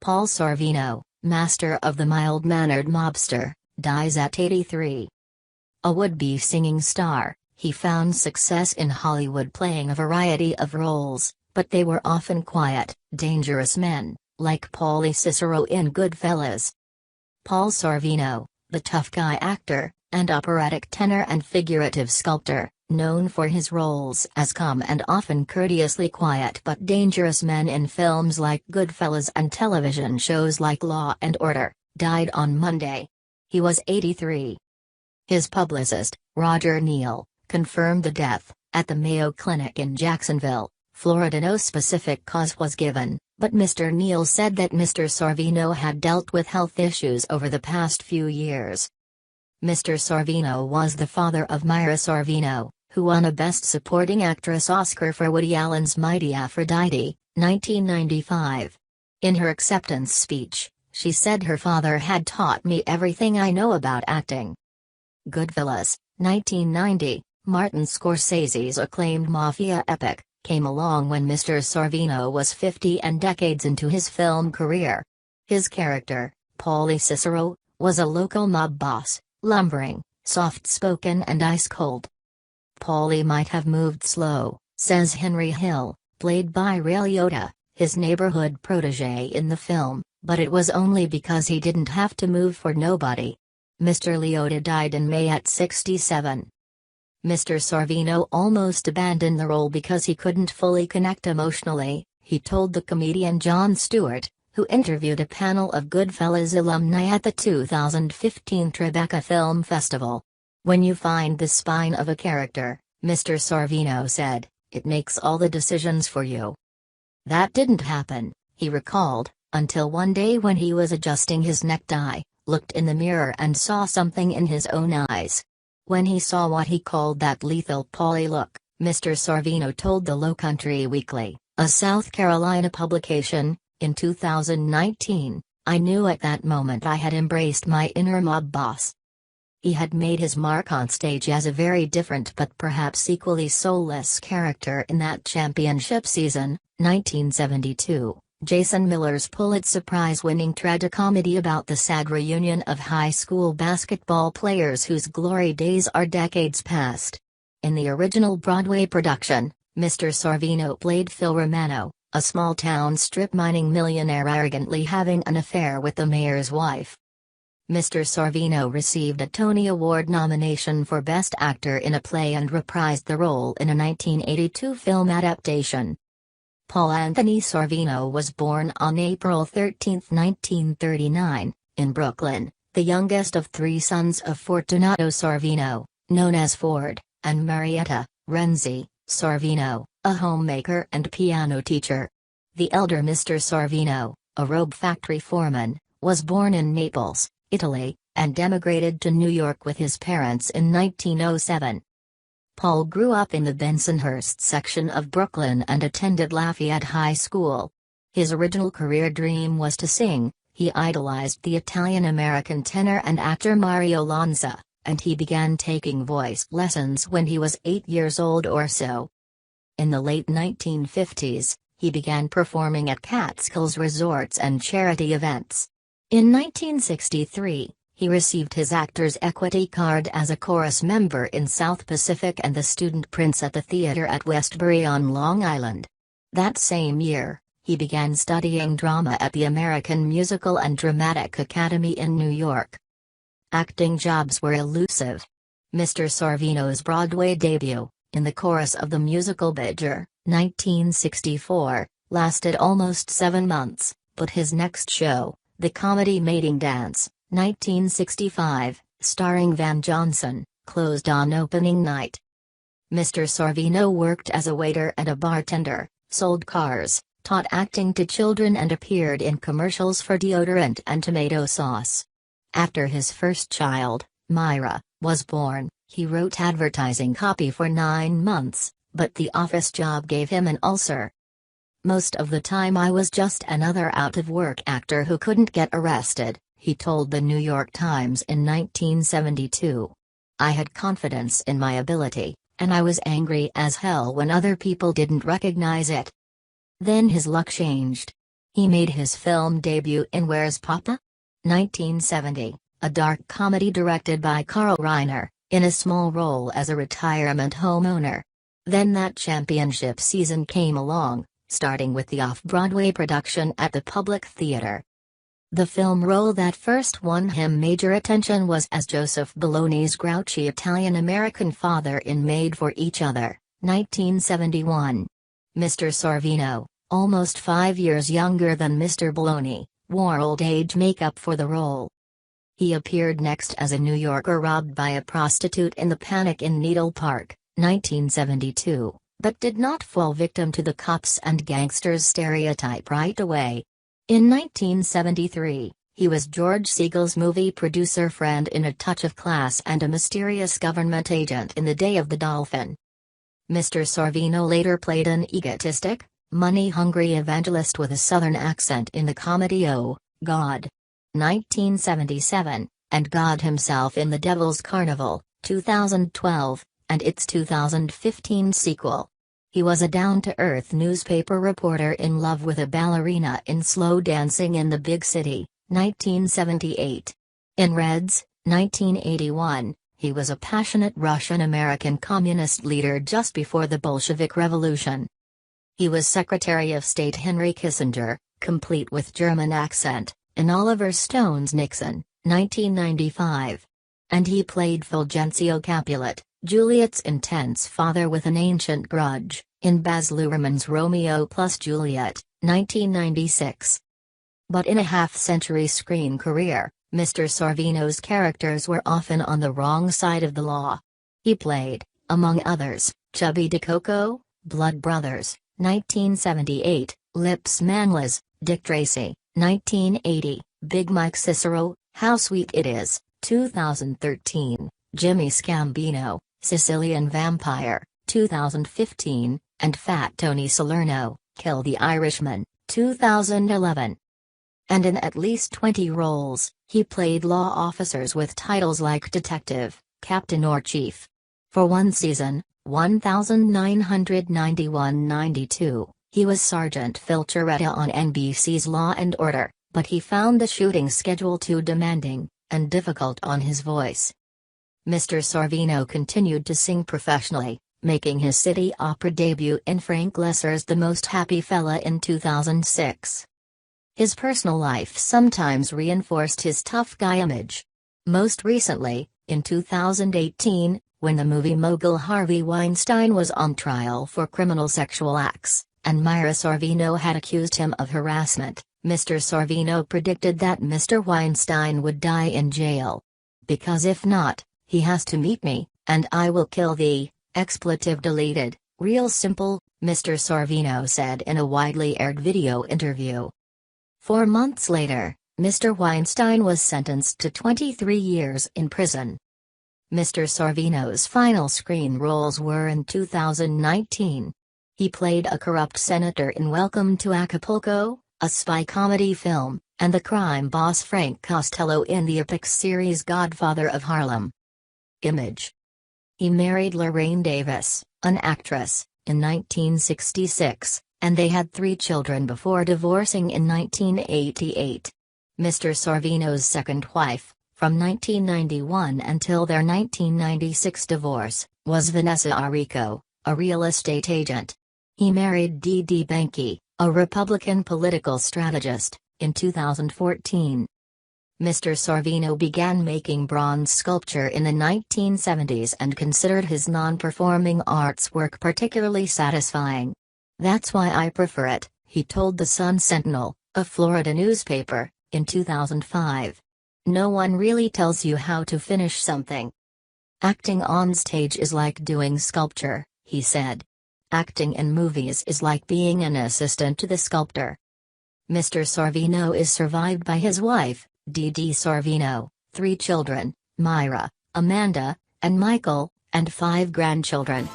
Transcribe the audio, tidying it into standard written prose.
Paul Sorvino, master of the mild-mannered mobster, dies at 83. A would-be singing star, he found success in Hollywood playing a variety of roles, but they were often quiet, dangerous men, like Paulie Cicero in Goodfellas. Paul Sorvino, the tough guy actor, and operatic tenor and figurative sculptor, known for his roles as calm and often courteously quiet but dangerous men in films like Goodfellas and television shows like Law and Order, died on Monday. He was 83. His publicist, Roger Neal, confirmed the death, at the Mayo Clinic in Jacksonville, Florida. No specific cause was given, but Mr. Neal said that Mr. Sorvino had dealt with health issues over the past few years. Mr. Sorvino was the father of Mira Sorvino, who won a Best Supporting Actress Oscar for Woody Allen's Mighty Aphrodite, 1995. In her acceptance speech, she said her father had taught me everything I know about acting. Goodfellas, 1990, Martin Scorsese's acclaimed mafia epic, came along when Mr. Sorvino was 50 and decades into his film career. His character, Paulie Cicero, was a local mob boss, lumbering, soft-spoken and ice-cold. Paulie might have moved slow, says Henry Hill, played by Ray Liotta, his neighborhood protégé in the film, but it was only because he didn't have to move for nobody. Mr. Liotta died in May at 67. Mr. Sorvino almost abandoned the role because he couldn't fully connect emotionally, he told the comedian Jon Stewart, who interviewed a panel of Goodfellas alumni at the 2015 Tribeca Film Festival. When you find the spine of a character, Mr. Sorvino said, it makes all the decisions for you. That didn't happen, he recalled, until one day when he was adjusting his necktie, looked in the mirror and saw something in his own eyes. When he saw what he called that lethal Paulie look, Mr. Sorvino told the Lowcountry Weekly, a South Carolina publication, in 2019, I knew at that moment I had embraced my inner mob boss. He had made his mark on stage as a very different but perhaps equally soulless character in that championship season, 1972, Jason Miller's Pulitzer Prize-winning tragicomedy about the sad reunion of high school basketball players whose glory days are decades past. In the original Broadway production, Mr. Sorvino played Phil Romano, a small-town strip mining millionaire arrogantly having an affair with the mayor's wife. Mr. Sorvino received a Tony Award nomination for Best Actor in a Play and reprised the role in a 1982 film adaptation. Paul Anthony Sorvino was born on April 13, 1939, in Brooklyn, the youngest of three sons of Fortunato Sorvino, known as Ford, and Marietta Renzi Sorvino, a homemaker and piano teacher. The elder Mr. Sorvino, a robe factory foreman, was born in Naples, Italy, and emigrated to New York with his parents in 1907. Paul grew up in the Bensonhurst section of Brooklyn and attended Lafayette High School. His original career dream was to sing. He idolized the Italian-American tenor and actor Mario Lanza, and he began taking voice lessons when he was 8 years old or so. In the late 1950s, he began performing at Catskills resorts and charity events. In 1963, he received his Actors Equity Card as a chorus member in South Pacific and the Student Prince at the theater at Westbury on Long Island. That same year, he began studying drama at the American Musical and Dramatic Academy in New York. Acting jobs were elusive. Mr. Sorvino's Broadway debut, in the chorus of the musical Bidger, 1964, lasted almost 7 months, but his next show, the comedy Mating Dance, 1965, starring Van Johnson, closed on opening night. Mr. Sorvino worked as a waiter and a bartender, sold cars, taught acting to children and appeared in commercials for deodorant and tomato sauce. After his first child, Myra, was born, he wrote advertising copy for 9 months, but the office job gave him an ulcer. Most of the time I was just another out-of-work actor who couldn't get arrested, he told the New York Times in 1972. I had confidence in my ability, and I was angry as hell when other people didn't recognize it. Then his luck changed. He made his film debut in Where's Papa? 1970, a dark comedy directed by Carl Reiner, in a small role as a retirement homeowner. Then that championship season came along, starting with the off-Broadway production at the Public Theater. The film role that first won him major attention was as Joseph Bologna's grouchy Italian-American father in Made for Each Other, 1971. Mr. Sorvino, almost 5 years younger than Mr. Bologna, wore old-age makeup for the role. He appeared next as a New Yorker robbed by a prostitute in The Panic in Needle Park, 1972, but did not fall victim to the cops and gangsters stereotype right away. In 1973, he was George Siegel's movie producer friend in A Touch of Class and a mysterious government agent in The Day of the Dolphin. Mr. Sorvino later played an egotistic, money-hungry evangelist with a southern accent in the comedy Oh, God! 1977, and God himself in The Devil's Carnival, 2012, and its 2015 sequel. He was a down-to-earth newspaper reporter in love with a ballerina in Slow Dancing in the Big City, 1978. In Reds, 1981, he was a passionate Russian-American communist leader just before the Bolshevik Revolution. He was Secretary of State Henry Kissinger, complete with German accent, in Oliver Stone's Nixon, 1995. And he played Fulgencio Capulet, Juliet's intense father with an ancient grudge, in Baz Luhrmann's Romeo plus Juliet, 1996. But in a half-century screen career, Mr. Sorvino's characters were often on the wrong side of the law. He played, among others, Chubby DeCoco, Blood Brothers, 1978, Lips Manlis, Dick Tracy, 1980, Big Mike Cicero, How Sweet It Is, 2013, Jimmy Scambino, Sicilian Vampire, 2015, and Fat Tony Salerno, Kill the Irishman, 2011. And in at least 20 roles, he played law officers with titles like detective, captain or chief. For one season, 1991-92, he was Sergeant Phil Chiretta on NBC's Law and Order, but he found the shooting schedule too demanding and difficult on his voice. Mr. Sorvino continued to sing professionally, making his city opera debut in Frank Loesser's The Most Happy Fella in 2006. His personal life sometimes reinforced his tough guy image. Most recently, in 2018, when the movie mogul Harvey Weinstein was on trial for criminal sexual acts, and Mira Sorvino had accused him of harassment, Mr. Sorvino predicted that Mr. Weinstein would die in jail. Because if not, he has to meet me, and I will kill thee, expletive deleted, real simple, Mr. Sorvino said in a widely aired video interview. 4 months later, Mr. Weinstein was sentenced to 23 years in prison. Mr. Sorvino's final screen roles were in 2019. He played a corrupt senator in Welcome to Acapulco, a spy comedy film, and the crime boss Frank Costello in the epic series Godfather of Harlem. Image. He married Lorraine Davis, an actress, in 1966, and they had 3 children before divorcing in 1988. Mr. Sorvino's second wife, from 1991 until their 1996 divorce, was Vanessa Arrico, a real estate agent. He married Dee Dee Benke, a Republican political strategist, in 2014. Mr. Sorvino began making bronze sculpture in the 1970s and considered his non-performing arts work particularly satisfying. "That's why I prefer it," he told the Sun-Sentinel, a Florida newspaper, in 2005. "No one really tells you how to finish something. Acting on stage is like doing sculpture," he said. "Acting in movies is like being an assistant to the sculptor." Mr. Sorvino is survived by his wife, Dee Dee Sorvino, 3 children, Myra, Amanda, and Michael, and 5 grandchildren.